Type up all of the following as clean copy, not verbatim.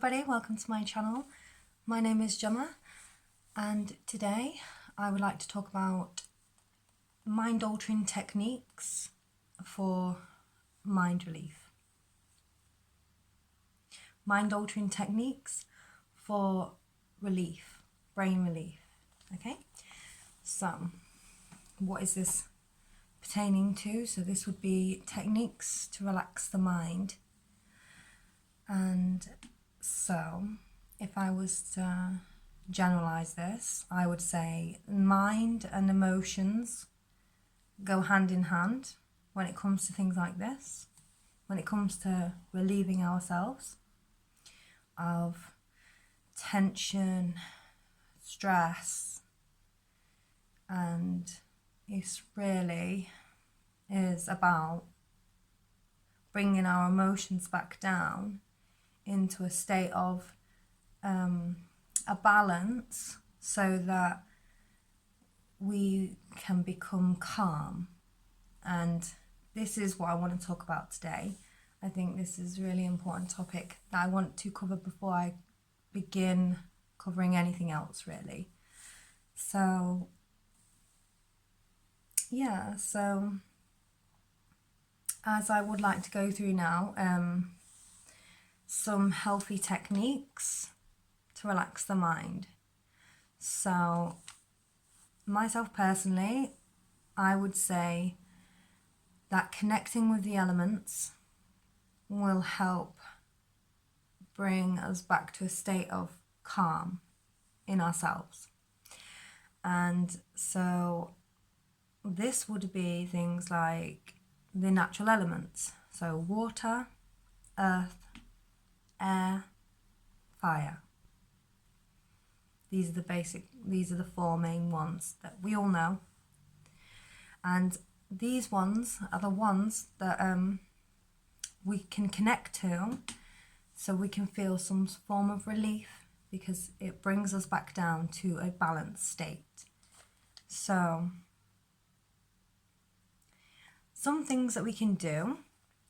everybody, welcome to my channel. My name is Gemma and today I would like to talk about mind-altering techniques for mind relief. Mind-altering techniques for relief, brain relief, okay? So, what is this pertaining to? So this would be techniques to relax the mind. And so, if I was to generalize this, I would say mind and emotions go hand in hand when it comes to things like this, when it comes to relieving ourselves of tension, stress, and it really is about bringing our emotions back down into a state of a balance so that we can become calm. And this is what I want to talk about today. I think this is a really important topic that I want to cover before I begin covering anything else, really. So yeah, so as I would like to go through now some healthy techniques to relax the mind. So myself personally, I would say that connecting with the elements will help bring us back to a state of calm in ourselves. And so this would be things like the natural elements, so water, earth, air, fire. These are the four main ones that we all know. And these ones are the ones that we can connect to so we can feel some form of relief because it brings us back down to a balanced state. So some things that we can do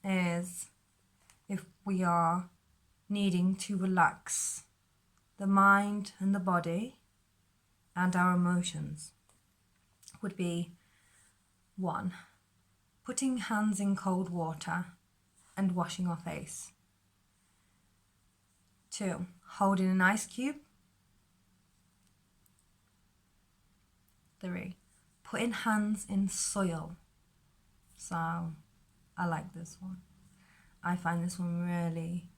is, if we are needing to relax the mind and the body and our emotions, would be 1, putting hands in cold water and washing our face. 2, holding an ice cube. 3, putting hands in soil. So I like this one. I find this one really,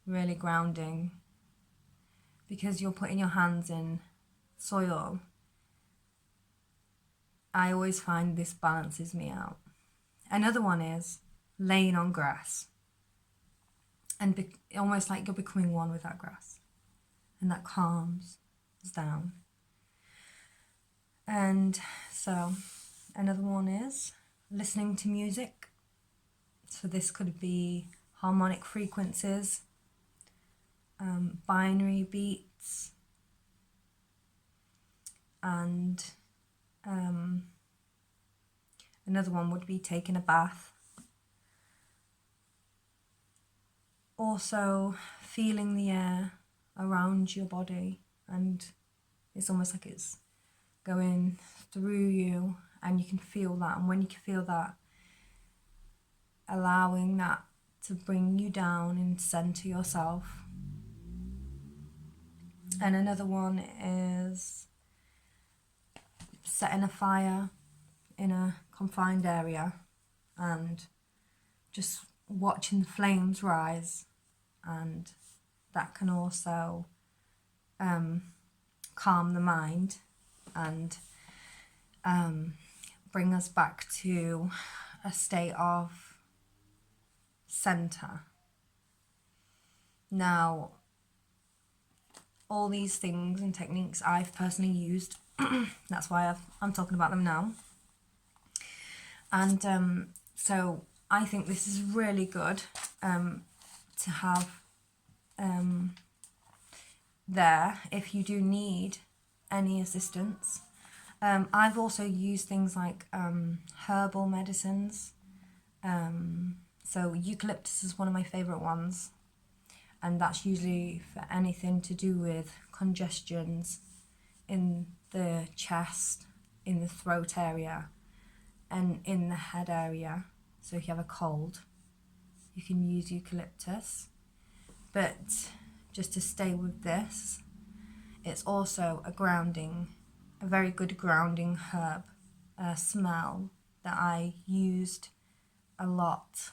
really grounding because you're putting your hands in soil. I always find this balances me out. Another one is laying on grass and almost like you're becoming one with that grass, and that calms us down. And so another one is listening to music. So this could be harmonic frequencies, binary beats, and another one would be taking a bath. Also feeling the air around your body, and it's almost like it's going through you and you can feel that. And when you can feel that, allowing that to bring you down and center yourself. And another one is setting a fire in a confined area and just watching the flames rise, and that can also calm the mind and bring us back to a state of center. Now, all these things and techniques I've personally used. That's why I'm talking about them now. And so I think this is really good to have there if you do need any assistance. I've also used things like herbal medicines. So eucalyptus is one of my favourite ones. and that's usually for anything to do with congestions in the chest, in the throat area, and in the head area. So if you have a cold, you can use eucalyptus. But just to stay with this, it's also a very good grounding herb smell that I used a lot,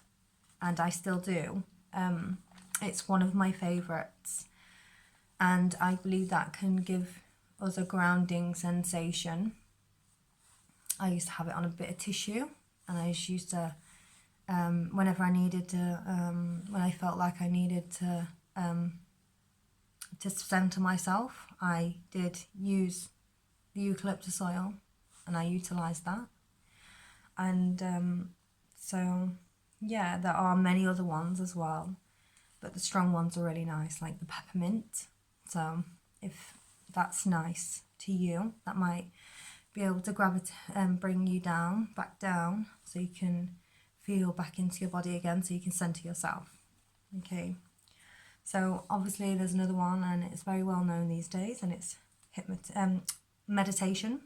and I still do. It's one of my favourites, and I believe that can give us a grounding sensation. I used to have it on a bit of tissue, and I just used to, whenever I needed to, when I felt like I needed to centre myself, I did use the eucalyptus oil, and I utilised that. And so yeah, there are many other ones as well, but the strong ones are really nice, like the peppermint. So if that's nice to you, that might be able to grab it and bring you back down, so you can feel back into your body again, so you can centre yourself. Okay, so obviously there's another one, and it's very well known these days, and it's meditation.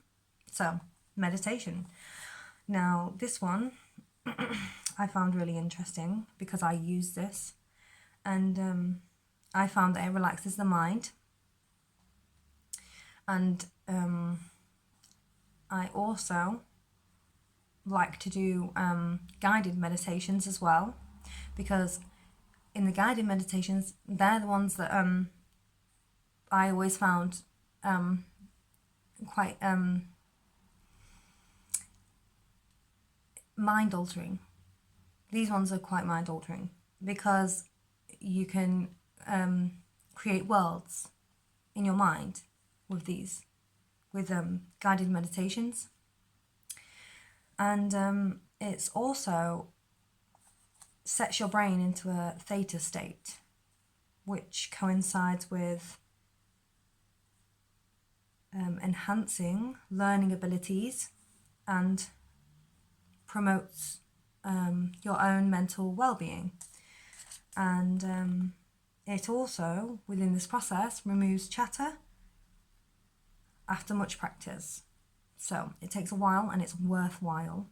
So meditation. Now this one I found really interesting because I use this, and I found that it relaxes the mind, and I also like to do guided meditations as well, because in the guided meditations, they're the ones that I always found quite mind altering. These ones are quite mind altering because you can create worlds in your mind with guided meditations, and it's also sets your brain into a theta state, which coincides with enhancing learning abilities and promotes your own mental well-being. And it also, within this process, removes chatter after much practice. So it takes a while, and it's worthwhile.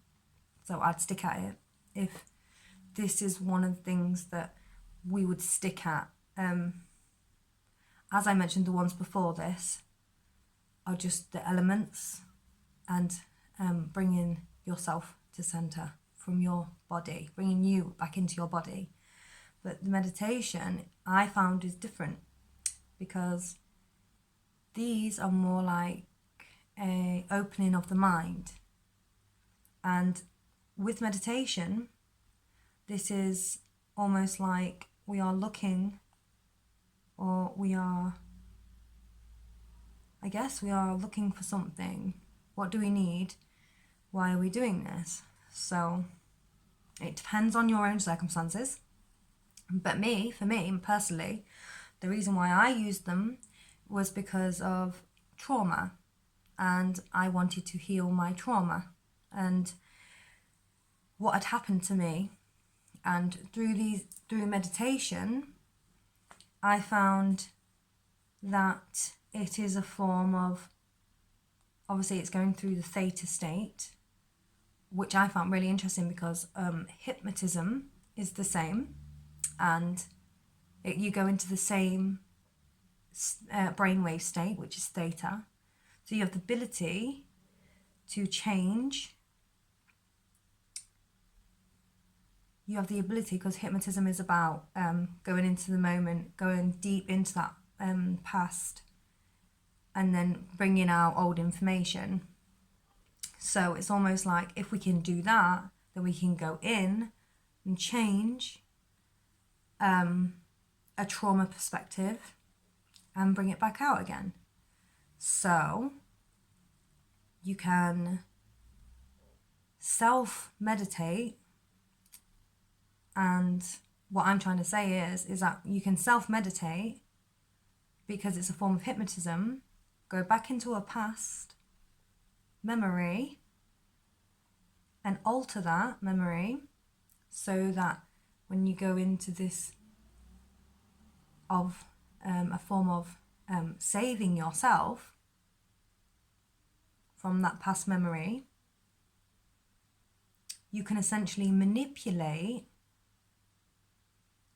So I'd stick at it if this is one of the things that we would stick at. As I mentioned, the ones before this are just the elements and bringing yourself to centre from your body, bringing you back into your body. But the meditation I found is different, because these are more like a opening of the mind. And with meditation, this is almost like we are looking, or we are looking for something. What do we need? Why are we doing this? So it depends on your own circumstances. But for me personally, the reason why I used them was because of trauma, and I wanted to heal my trauma and what had happened to me. And through meditation, I found that it is a form of, obviously it's going through the theta state, which I found really interesting, because hypnotism is the same, and you go into the same brainwave state, which is theta. So you have the ability to change. You have the ability, because hypnotism is about going into the moment, going deep into that past, and then bringing out old information. So it's almost like if we can do that, then we can go in and change a trauma perspective and bring it back out again. So you can self-meditate, and what I'm trying to say is that you can self-meditate because it's a form of hypnotism. Go back into a past memory and alter that memory, so that when you go into this of a form of saving yourself from that past memory, you can essentially manipulate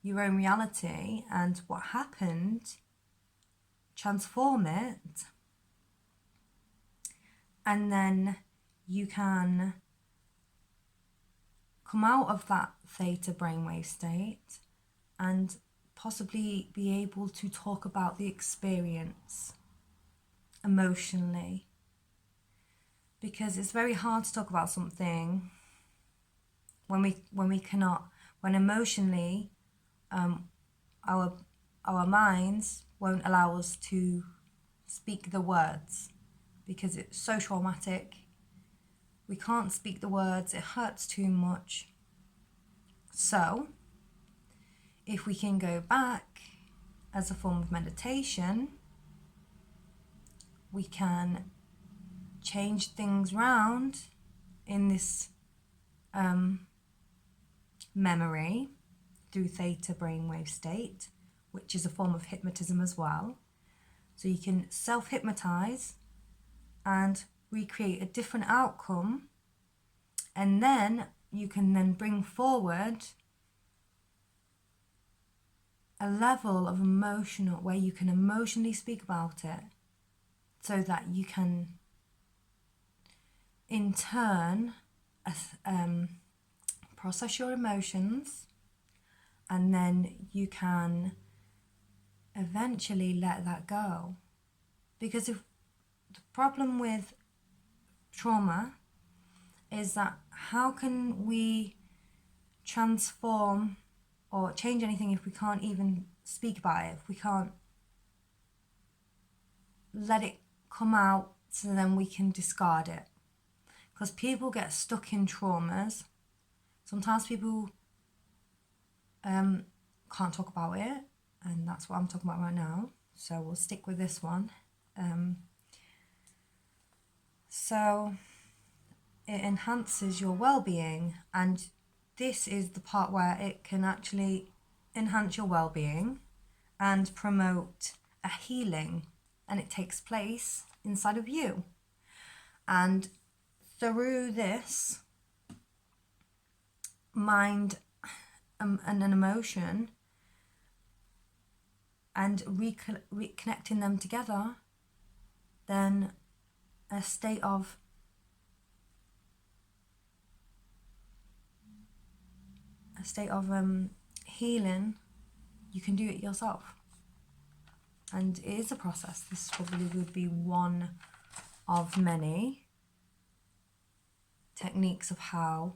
your own reality and what happened, transform it, and then you can come out of that theta brainwave state and possibly be able to talk about the experience emotionally. Because it's very hard to talk about something when we cannot, when emotionally our minds won't allow us to speak the words, because it's so traumatic. We can't speak the words, it hurts too much. So if we can go back as a form of meditation, we can change things round in this memory through theta brainwave state, which is a form of hypnotism as well. So you can self-hypnotize and recreate a different outcome, and then you can then bring forward a level of emotional, where you can emotionally speak about it, so that you can in turn process your emotions, and then you can eventually let that go. Because if the problem with trauma is that how can we transform or change anything if we can't even speak about it, if we can't let it come out so then we can discard it? Because people get stuck in traumas. Sometimes people can't talk about it, and that's what I'm talking about right now, so we'll stick with this one. So it enhances your well-being, and this is the part where it can actually enhance your well-being and promote a healing, and it takes place inside of you. And through this mind and an emotion and reconnecting them together, then a state of healing, you can do it yourself. And it is a process. This probably would be one of many techniques of how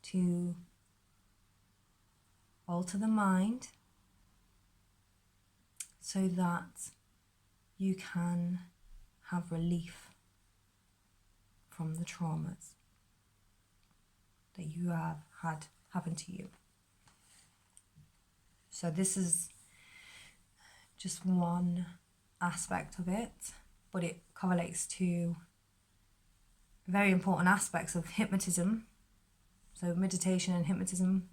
to alter the mind so that you can have relief from the traumas that you have had happen to you. So this is just one aspect of it, but it correlates to very important aspects of hypnotism. So meditation and hypnotism,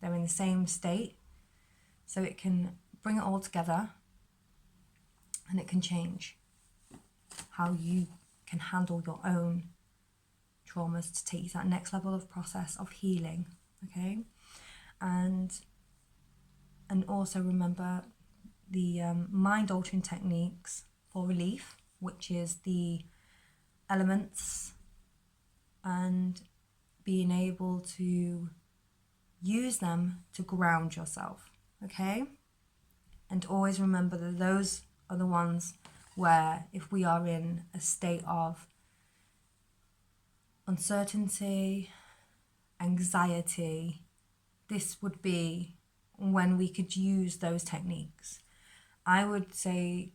they're in the same state. So it can bring it all together, and it can change how you can handle your own traumas to take you to that next level of process of healing, okay? And also remember the mind-altering techniques for relief, which is the elements and being able to use them to ground yourself, okay? And always remember that those are the ones where if we are in a state of uncertainty, anxiety, this would be when we could use those techniques. I would say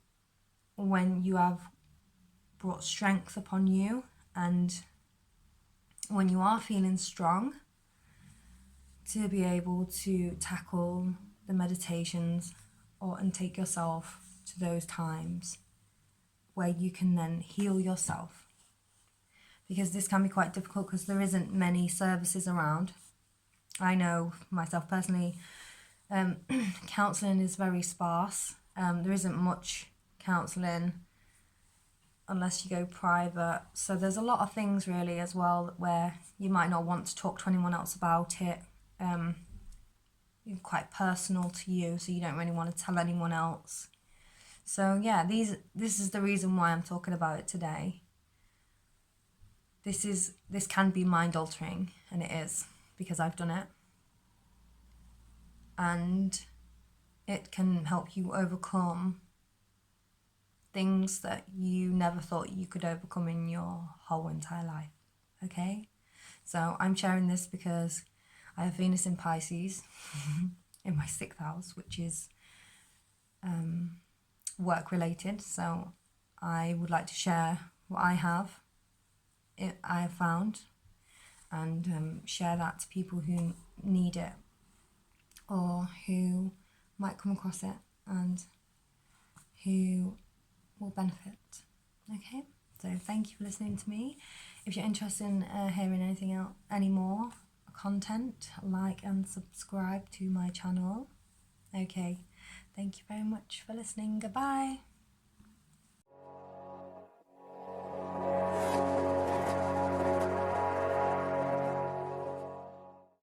when you have brought strength upon you and when you are feeling strong, to be able to tackle the meditations and take yourself to those times where you can then heal yourself. Because this can be quite difficult because there isn't many services around. I know myself personally, Counselling is very sparse. There isn't much counselling unless you go private. So there's a lot of things really as well where you might not want to talk to anyone else about it. Quite personal to you, so you don't really want to tell anyone else. So yeah, this is the reason why I'm talking about it today. This can be mind altering, and it is, because I've done it. And it can help you overcome things that you never thought you could overcome in your whole entire life. Okay? So I'm sharing this because I have Venus in Pisces in my 6th house, which is work related. So I would like to share what I have found, and share that to people who need it or who might come across it and who will benefit. Okay, so thank you for listening to me. If you're interested in hearing anything else, any more content, like and subscribe to my channel. Okay, thank you very much for listening. Goodbye.